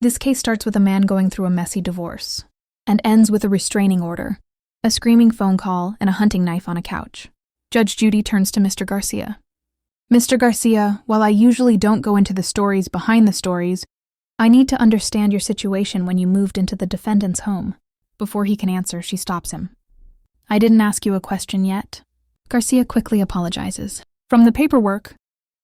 This case starts with a man going through a messy divorce and ends with a restraining order, a screaming phone call, and a hunting knife on a couch. Judge Judy turns to Mr. Garcia. Mr. Garcia, while I usually don't go into the stories behind the stories, I need to understand your situation when you moved into the defendant's home. Before he can answer, she stops him. I didn't ask you a question yet. Garcia quickly apologizes. From the paperwork,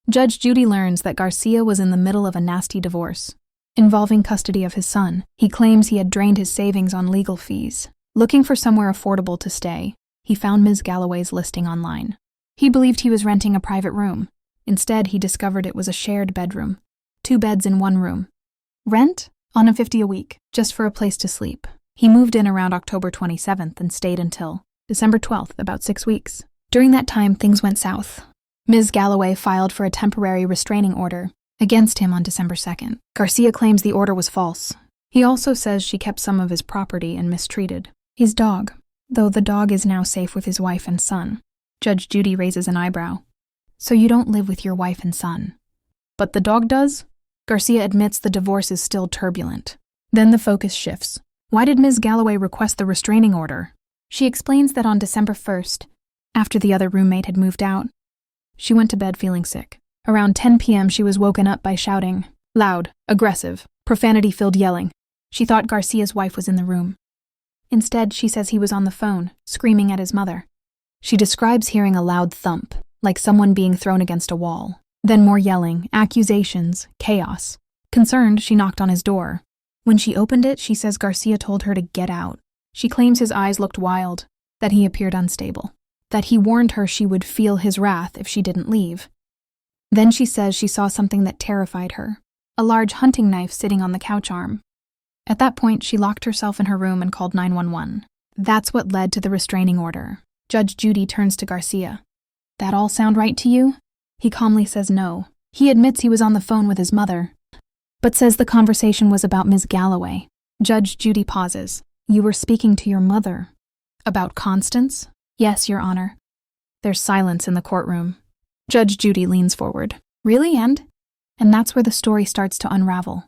Judge Judy learns that Garcia was in the middle of a nasty divorce involving custody of his son. He claims he had drained his savings on legal fees. Looking for somewhere affordable to stay, he found Ms. Galloway's listing online. He believed he was renting a private room. Instead, he discovered it was a shared bedroom, 2 beds in 1 room. Rent? $150 a week, just for a place to sleep. He moved in around October 27th and stayed until December 12th, about 6 weeks. During that time, things went south. Ms. Galloway filed for a temporary restraining order against him on December 2nd. Garcia claims the order was false. He also says she kept some of his property and mistreated his dog, though the dog is now safe with his wife and son. Judge Judy raises an eyebrow. So you don't live with your wife and son. But the dog does? Garcia admits the divorce is still turbulent. Then the focus shifts. Why did Ms. Galloway request the restraining order? She explains that on December 1st, after the other roommate had moved out, she went to bed feeling sick. Around 10 p.m. she was woken up by shouting, loud, aggressive, profanity-filled yelling. She thought Garcia's wife was in the room. Instead, she says he was on the phone, screaming at his mother. She describes hearing a loud thump, like someone being thrown against a wall. Then more yelling, accusations, chaos. Concerned, she knocked on his door. When she opened it, she says Garcia told her to get out. She claims his eyes looked wild, that he appeared unstable, that he warned her she would feel his wrath if she didn't leave. Then she says she saw something that terrified her, a large hunting knife sitting on the couch arm. At that point, she locked herself in her room and called 911. That's what led to the restraining order. Judge Judy turns to Garcia. That all sound right to you? He calmly says no. He admits he was on the phone with his mother, but says the conversation was about Ms. Galloway. Judge Judy pauses. You were speaking to your mother. About Constance? Yes, Your Honor. There's silence in the courtroom. Judge Judy leans forward. Really, and? And that's where the story starts to unravel.